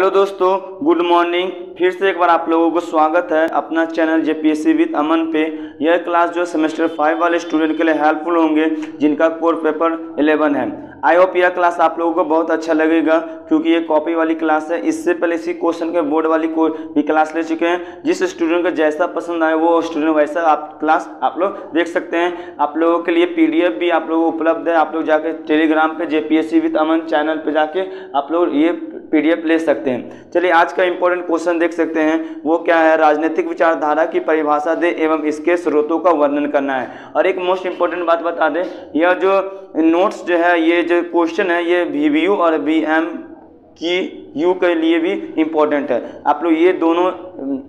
Hello दोस्तों, good morning. फिर से एक बार आप लोगों को स्वागत है अपना चैनल जेपीएससी विद अमन पे। यह क्लास जो सेमेस्टर 5 वाले स्टूडेंट के लिए हेल्पफुल होंगे जिनका कोर पेपर 11 है। आई होप यह क्लास आप लोगों को बहुत अच्छा लगेगा क्योंकि ये कॉपी वाली क्लास है। इससे पहले इसी क्वेश्चन के बोर्ड वाली को भी क्लास ले चुके हैं। जिस स्टूडेंट को जैसा पसंद आए वो स्टूडेंट वैसा क्लास आप लोग देख सकते हैं। आप लोगों के लिए पीडीएफ भी आप लोगों को उपलब्ध है। आप लोग जाके टेलीग्राम पे जेपीएससी विद अमन चैनल पे जाके आप लोग ये पीडीएफ ले सकते हैं। चलिए आज का इंपॉर्टेंट क्वेश्चन देख सकते हैं। वो क्या है? राजनीतिक विचारधारा की परिभाषा दे एवं इसके स्रोतों का वर्णन करना है। और एक मोस्ट इंपॉर्टेंट बात बता दें, यह जो नोट्स जो है, ये जो क्वेश्चन है, ये वीवीयू और बीएम की यू के लिए भी इम्पोर्टेंट है। आप लोग ये दोनों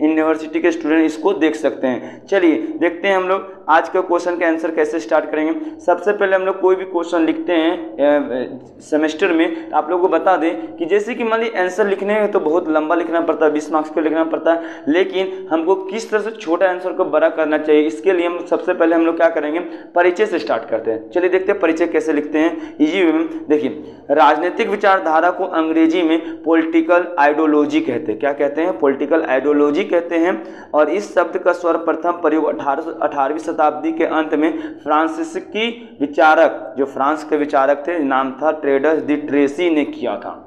यूनिवर्सिटी के स्टूडेंट इसको देख सकते हैं। चलिए देखते हैं हम लोग आज का क्वेश्चन का आंसर कैसे स्टार्ट करेंगे। सबसे पहले हम लोग कोई भी क्वेश्चन लिखते हैं सेमेस्टर में, आप लोगों को बता दें कि जैसे कि मान लीजिए आंसर लिखने में तो बहुत लंबा लिखना पड़ता है, 20 मार्क्स का लिखना पड़ता है, लेकिन हमको किस तरह से छोटा आंसर को बड़ा करना चाहिए, इसके लिए हम सबसे पहले हम लोग क्या करेंगे, परिचय से स्टार्ट करते हैं। चलिए देखते हैं परिचय कैसे लिखते हैं इजी वे में। देखिए, राजनीतिक विचारधारा को अंग्रेजी में पॉलिटिकल आइडियोलॉजी कहते हैं। क्या कहते हैं? पॉलिटिकल आइडियोलॉजी कहते हैं। और इस शब्द का सर्वप्रथम प्रयोग 18वीं शताब्दी के अंत में फ्रांसीसी विचारक, जो फ्रांस के विचारक थे, नाम था ट्रेडस दी ट्रेसी, ने किया था।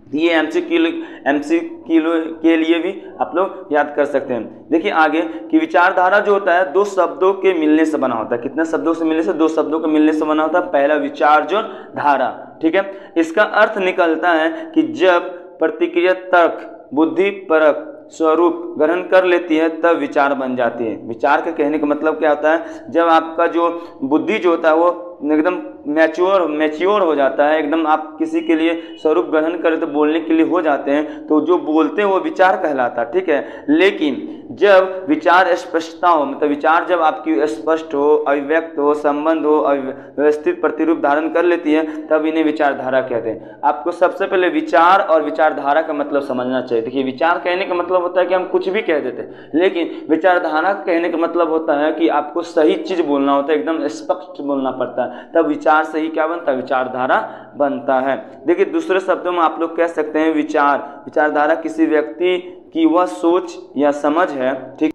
ये एमसीक्यू के लिए भी आप लोग याद कर सकते हैं। देखिए आगे कि विचारधारा जो होता है दो शब्दों के मिलने से बना होता है। कितने शब्दों से मिलने से? दो शब्दों के मिलने से बना होता है। पहला विचार जो धारा, ठीक है। इसका अर्थ निकलता है कि जब प्रतिक्रिया तर्क बुद्धि परक स्वरूप ग्रहण कर लेती है तब विचार बन जाती है। विचार के कहने का मतलब क्या होता है? जब आपका जो बुद्धि जो होता है वो एकदम मैच्योर हो जाता है, एकदम आप किसी के लिए स्वरूप ग्रहण करें तो बोलने के लिए हो जाते हैं, तो जो बोलते हैं वो विचार कहलाता है, ठीक है। लेकिन जब विचार स्पष्टता हो, मतलब विचार जब आपकी स्पष्ट हो, अभिव्यक्त हो, संबंध हो, व्यवस्थित प्रतिरूप धारण कर लेती है, तब इन्हें विचारधारा कहते हैं। आपको सबसे पहले विचार और विचारधारा का मतलब समझना चाहिए। देखिए, विचार कहने का मतलब होता है कि हम कुछ भी कह देते हैं, लेकिन विचारधारा कहने का मतलब होता है कि आपको सही चीज बोलना होता है, एकदम स्पष्ट बोलना पड़ता है, तब विचार सही क्या बनता है? विचारधारा बनता है। देखिए दूसरे शब्दों में आप लोग कह सकते हैं विचारधारा किसी व्यक्ति की वह सोच या समझ है, ठीक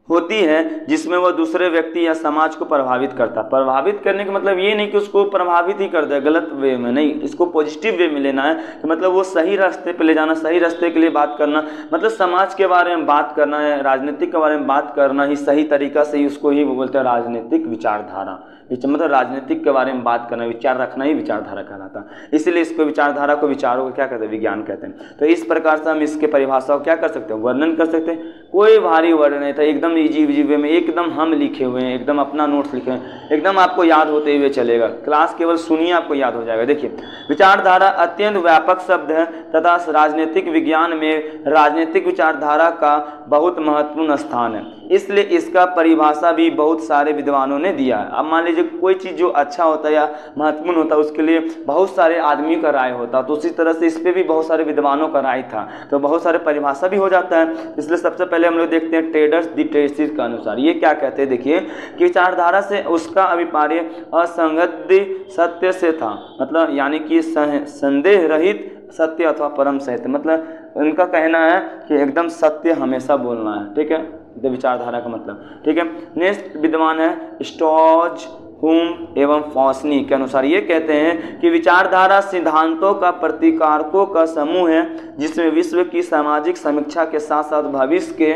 होती है जिसमें वह दूसरे व्यक्ति या समाज को प्रभावित करता है। प्रभावित करने का मतलब ये नहीं कि उसको प्रभावित ही कर दे गलत वे में, नहीं, इसको पॉजिटिव वे में लेना है। तो मतलब वो सही रास्ते पे ले जाना, सही रास्ते के लिए बात करना, मतलब समाज के बारे में बात करना है, राजनीतिक के बारे में बात करना ही सही तरीका से ही, उसको ही वो बोलते हैं राजनीतिक विचारधारा। मतलब राजनीतिक के बारे में बात करना, विचार रखना ही विचारधारा कहलाता है। इसीलिए इसको विचारधारा को विचारों को क्या कहते हैं? विज्ञान कहते हैं। तो इस प्रकार से हम इसके परिभाषा को क्या कर सकते हैं? वर्णन कर सकते हैं। कोई भारी वर्ड नहीं था, एकदम इजी वे में, एकदम हम लिखे हुए हैं, एकदम अपना नोट्स लिखे हैं, एकदम आपको याद होते हुए चलेगा। क्लास केवल सुनिए, आपको याद हो जाएगा। देखिए, विचारधारा अत्यंत व्यापक शब्द है तथा राजनीतिक विज्ञान में राजनीतिक विचारधारा का बहुत महत्वपूर्ण स्थान है, इसलिए इसका परिभाषा भी बहुत सारे विद्वानों ने दिया है। अब मान लीजिए कोई चीज़ जो अच्छा होता है या महत्वपूर्ण होता है, उसके लिए बहुत सारे आदमी का राय होता, तो उसी तरह से इस पे भी बहुत सारे विद्वानों का राय था, तो बहुत सारे परिभाषा भी हो जाता है। इसलिए सबसे पहले हम लोग देखते हैं ट्रेडस दी ट्रेसी के अनुसार ये क्या कहते हैं। देखिए कि विचारधारा से उसका अभिप्राय असंगत सत्य से था, मतलब यानी कि संदेह रहित सत्य अथवा परम सत्य, मतलब उनका कहना है कि एकदम सत्य हमेशा बोलना है, ठीक है, विचारधारा का मतलब, ठीक है। नेक्स्ट विद्वान है स्टॉज हुम एवं फॉसनी के अनुसार ये कहते हैं कि विचारधारा सिद्धांतों का प्रतिकारकों का समूह है जिसमें विश्व की सामाजिक समीक्षा के साथ साथ भविष्य के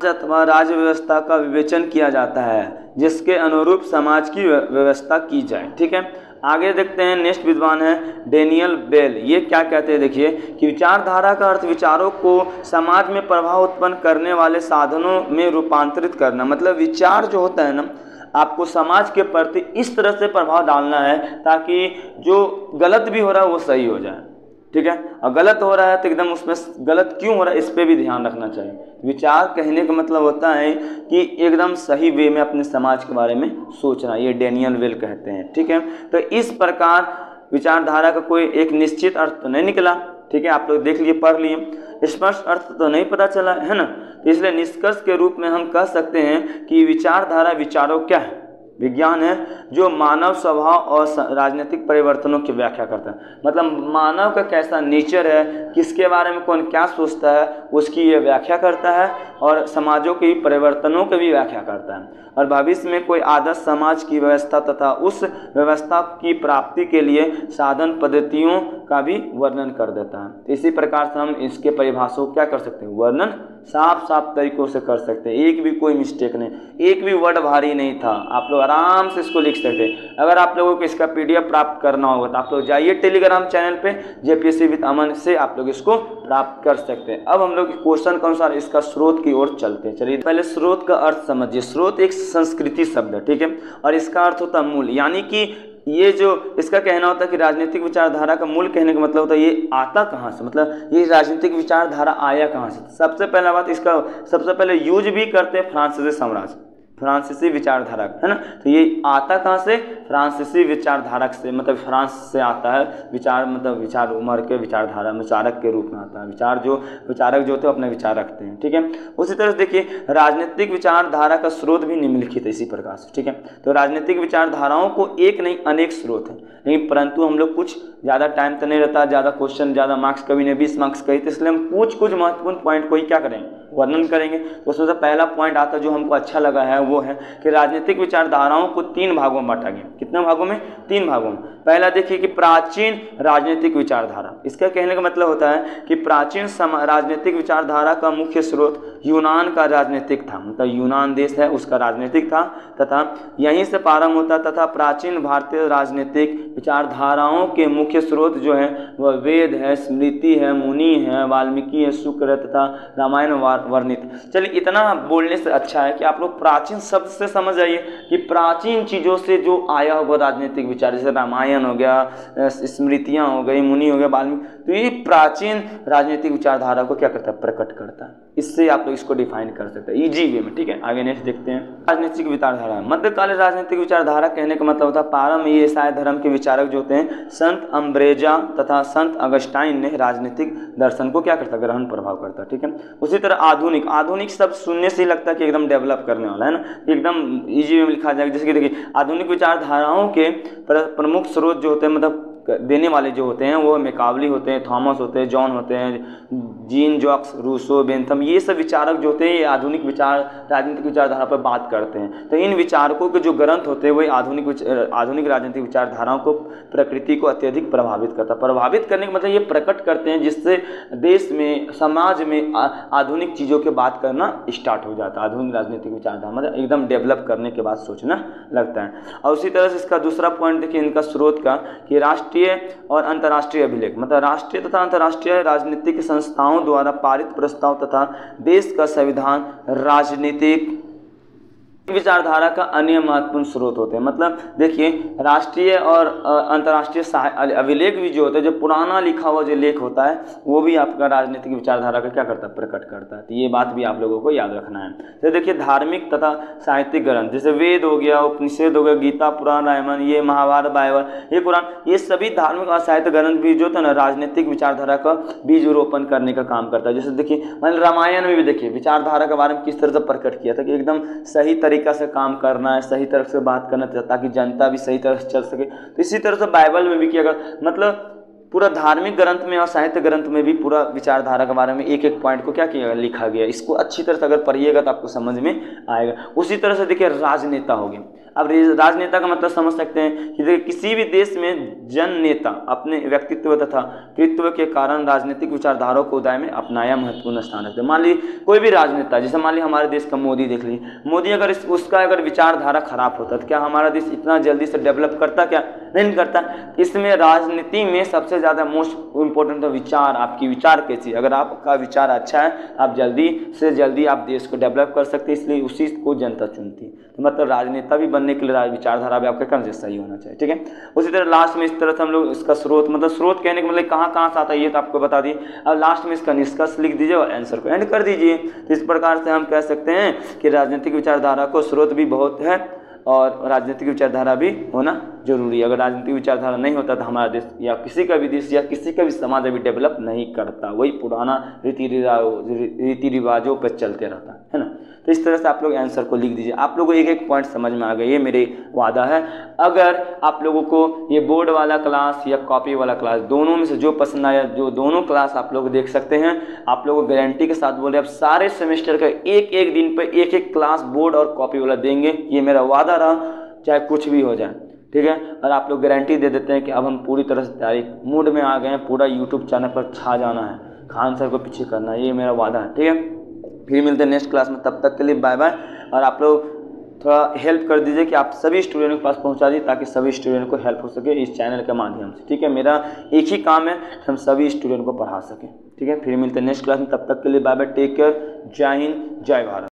अथवा राज्य व्यवस्था का विवेचन किया जाता है, जिसके अनुरूप समाज की व्यवस्था की जाए, ठीक है। आगे देखते हैं, नेक्स्ट विद्वान है डेनियल बेल। ये क्या कहते हैं? देखिए कि विचारधारा का अर्थ विचारों को समाज में प्रभाव उत्पन्न करने वाले साधनों में रूपांतरित करना, मतलब विचार जो होता है ना, आपको समाज के प्रति इस तरह से प्रभाव डालना है ताकि जो गलत भी हो रहा है वो सही हो जाए, ठीक है। और गलत हो रहा है तो एकदम उसमें गलत क्यों हो रहा है इस पे भी ध्यान रखना चाहिए। विचार कहने का मतलब होता है कि एकदम सही वे में अपने समाज के बारे में सोचना, ये डेनियल बेल कहते हैं, ठीक है। तो इस प्रकार विचारधारा का कोई एक निश्चित अर्थ तो नहीं निकला, ठीक है, आप लोग देख लिए, पढ़ लिए, स्पष्ट अर्थ तो नहीं पता चला है ना। इसलिए निष्कर्ष के रूप में हम कह सकते हैं कि विचारधारा विचारों क्या है? विज्ञान है जो मानव स्वभाव और राजनीतिक परिवर्तनों की व्याख्या करता है। मतलब मानव का कैसा नेचर है, किसके बारे में कौन क्या सोचता है, उसकी ये व्याख्या करता है और समाजों के परिवर्तनों की भी व्याख्या करता है और भविष्य में कोई आदर्श समाज की व्यवस्था तथा उस व्यवस्था की प्राप्ति के लिए साधन पद्धतियों का भी वर्णन कर देता है। इसी प्रकार से हम इसके परिभाषा को क्या कर सकते हैं, वर्णन साफ साफ तरीकों से कर सकते हैं। एक भी कोई मिस्टेक नहीं, एक भी वर्ड भारी नहीं था, आप लोग आराम से इसको लिख सकते हैं। अगर आप लोगों को इसका PDF प्राप्त करना होगा तो आप लोग जाइए टेलीग्राम चैनल पे JPSC विद अमन से आप लोग इसको प्राप्त कर सकते हैं। अब हम लोग क्वेश्चन के अनुसार इसका स्रोत की ओर चलते हैं। चलिए पहले स्रोत का अर्थ समझिए। स्रोत एक संस्कृति शब्द है, ठीक है, और इसका अर्थ होता है मूल, यानी कि ये जो इसका कहना होता है कि राजनीतिक विचारधारा का मूल कहने का मतलब होता है ये आता कहाँ से, मतलब ये राजनीतिक विचारधारा आया कहाँ से। सबसे पहला बात, इसका सबसे पहले यूज भी करते हैं फ्रांसीसी साम्राज्य, फ्रांसीसी विचारधारक, है ना। तो ये आता कहाँ से, फ्रांसीसी विचारधारक से, मतलब फ्रांस से आता है विचार, मतलब विचार उम्र के विचारधारा विचारक के रूप में आता है। विचारक जो होते हैं अपने विचार रखते हैं, ठीक है। उसी तरह से देखिए राजनीतिक विचारधारा का स्रोत भी निम्नलिखित है इसी प्रकार से, ठीक है। तो राजनीतिक विचारधाराओं को एक नहीं अनेक स्रोत हैं, लेकिन परंतु हम लोग कुछ ज़्यादा टाइम तो नहीं रहता, ज़्यादा क्वेश्चन ज़्यादा मार्क्स कभी नहीं 20 मार्क्स कही, तो इसलिए हम कुछ महत्वपूर्ण पॉइंट को ही क्या करेंगे, वर्णन करेंगे। तो उसमें से पहला पॉइंट आता जो हमको अच्छा लगा है वो है कि राजनीतिक विचारधाराओं को 3 भागों में बांटा गया। कितने भागों में, 3 भागों में। पहला देखिए कि प्राचीन राजनीतिक विचारधारा। इसका कहने का मतलब होता है कि प्राचीन राजनीतिक विचारधारा का मुख्य स्रोत यूनान का राजनीतिक था, मतलब यूनान देश है उसका राजनीतिक था तथा यहीं से प्रारंभ होता, तथा प्राचीन भारतीय राजनीतिक विचारधाराओं के मुख्य स्रोत जो है वह वेद है, स्मृति है, मुनि है, वाल्मीकि है, शुक्र है तथा रामायण वर्णित। चलिए इतना बोलने से अच्छा है कि आप लोग प्राचीन शब्द से समझ आइए कि प्राचीन चीज़ों से जो आया होगा राजनीतिक विचार, जैसे रामायण हो गया, स्मृतियाँ हो गई, मुनि हो गया, वाल्मीकि, तो ये प्राचीन राजनीतिक विचारधारा को क्या करता है, प्रकट करता है। इससे आप लोग इसको डिफाइन कर सकते हैं इजी वे में, ठीक है। आगे नेक्स्ट देखते हैं राजनीतिक विचारधारा। मध्यकालीन राजनीतिक विचारधारा कहने का मतलब होता है प्रारंभ में ये ईसाई धर्म के विचारक जो होते हैं संत अम्ब्रेजा तथा संत अगस्टाइन ने राजनीतिक दर्शन को क्या करता, ग्रहण प्रभाव करता, ठीक है। उसी तरह आधुनिक शब्द सुनने से ही लगता है कि एकदम डेवलप करने वाला है ना, एकदम इजी वे में लिखा जाएगा। जैसे कि देखिए आधुनिक विचारधाराओं के प्रमुख स्रोत जो होते हैं, मतलब देने वाले जो होते हैं वो मैकावली होते हैं, थॉमस होते हैं, जॉन होते हैं, जीन जॉक्स रूसो, बेंथम, ये सब विचारक जो होते हैं ये आधुनिक राजनीतिक विचारधारा पर बात करते हैं। तो इन विचारकों के जो ग्रंथ होते हैं वही आधुनिक राजनीतिक विचारधाराओं को प्रकृति को अत्यधिक प्रभावित करता है। प्रभावित करने का मतलब ये प्रकट करते हैं जिससे देश में समाज में आधुनिक चीज़ों के बात करना स्टार्ट हो जाता है। आधुनिक राजनीतिक विचारधारा मतलब एकदम डेवलप करने के बाद सोचना लगता है। और उसी तरह से इसका दूसरा पॉइंट देखिए इनका स्रोत का कि राष्ट्रीय और अंतर्राष्ट्रीय अभिलेख, मतलब राष्ट्रीय तथा अंतर्राष्ट्रीय राजनीतिक संस्थाओं द्वारा पारित प्रस्ताव तथा देश का संविधान राजनीतिक विचारधारा का अन्य महत्वपूर्ण स्रोत होते हैं। मतलब देखिए राष्ट्रीय और अंतर्राष्ट्रीय अभिलेख भी जो होते हैं, जो पुराना लिखा हुआ जो लेख होता है वो भी आपका राजनीतिक विचारधारा का क्या करता है, प्रकट करता है। तो ये बात भी आप लोगों को याद रखना है। तो देखिए धार्मिक तथा साहित्यिक ग्रंथ जैसे वेद हो गया, उपनिषद हो गया, गीता, पुराण, रामायण, ये महाभारत, बाइबल, ये कुरान, ये सभी धार्मिक और साहित्य ग्रंथ भी जो था ना राजनीतिक विचारधारा का बीज रोपण करने का काम करता है। जैसे देखिए मतलब रामायण में भी देखिए विचारधारा के बारे में किस तरह से प्रकट किया था कि एकदम सही तरीका से काम करना है, सही तरह से बात करना ताकि जनता भी सही तरह से चल सके। तो इसी तरह से बाइबल में भी किया गया, मतलब पूरा धार्मिक ग्रंथ में और साहित्य ग्रंथ में भी पूरा विचारधारा के बारे में एक एक पॉइंट को क्या किया लिखा गया। इसको अच्छी तरह से अगर पढ़िएगा तो आपको समझ में आएगा। उसी तरह से देखिए राजनेता हो गए। अब राजनेता का मतलब समझ सकते हैं कि देखिए किसी भी देश में जन नेता अपने व्यक्तित्व तथा कृत्व के कारण राजनीतिक विचारधाराओं को उदय में अपनाया महत्वपूर्ण स्थान है। मान लीजिए कोई भी राजनेता, जैसे मान लीजिए हमारे देश का मोदी देख लीजिए, मोदी अगर उसका अगर विचारधारा खराब होता तो क्या हमारा देश इतना जल्दी से डेवलप करता, क्या नहीं करता। इसमें राजनीति में सबसे ज़्यादा मोस्ट इम्पोर्टेंट तो विचार, आपकी विचार कैसी, अगर आपका विचार अच्छा है आप जल्दी से जल्दी आप देश को डेवलप कर सकते हैं, इसलिए उसी को जनता चुनती है। तो मतलब राजनेता भी बनने के लिए विचारधारा भी आपका करना सही होना चाहिए, ठीक है। उसी तरह लास्ट में इस तरह से हम लोग इसका स्रोत, मतलब स्रोत कहने का मतलब कहाँ से आता है ये तो आपको बता दिए। अब लास्ट में इसका निष्कर्ष लिख दीजिए और आंसर को एंड कर दीजिए। तो इस प्रकार से हम कह सकते हैं कि राजनीतिक विचारधारा को स्रोत भी बहुत है और राजनीतिक विचारधारा भी होना जरूरी है। अगर राजनीतिक विचारधारा नहीं होता तो हमारा देश या किसी का भी देश या किसी का भी समाज अभी डेवलप नहीं करता, वही पुराना रीति रिवाजों पर चलते रहता है ना। तो इस तरह से आप लोग आंसर को लिख दीजिए। आप लोगों को एक एक पॉइंट समझ में आ गया, ये मेरे वादा है। अगर आप लोगों को ये बोर्ड वाला क्लास या कॉपी वाला क्लास दोनों में से जो पसंद आया, जो दोनों क्लास आप लोग देख सकते हैं, आप लोगों को गारंटी के साथ बोले अब सारे सेमेस्टर का एक एक दिन पे एक एक क्लास बोर्ड और कॉपी वाला देंगे, ये मेरा वादा रहा, चाहे कुछ भी हो जाए, ठीक है। और आप लोग गारंटी दे देते हैं कि अब हम पूरी तरह से तैयारी मूड में आ गए हैं, पूरा यूट्यूब चैनल पर छा जाना है, खान सर को पीछे करना है, ये मेरा वादा है, ठीक है। फिर मिलते हैं नेक्स्ट क्लास में, तब तक के लिए बाय बाय। और आप लोग थोड़ा हेल्प कर दीजिए कि आप सभी स्टूडेंट के पास पहुंचा दीजिए, ताकि सभी स्टूडेंट को हेल्प हो सके इस चैनल के माध्यम से, ठीक है। मेरा एक ही काम है कि हम सभी स्टूडेंट को पढ़ा सकें, ठीक है। फिर मिलते हैं नेक्स्ट क्लास में, तब तक के लिए बाय बाय, टेक केयर, जय हिंद, जय भारत।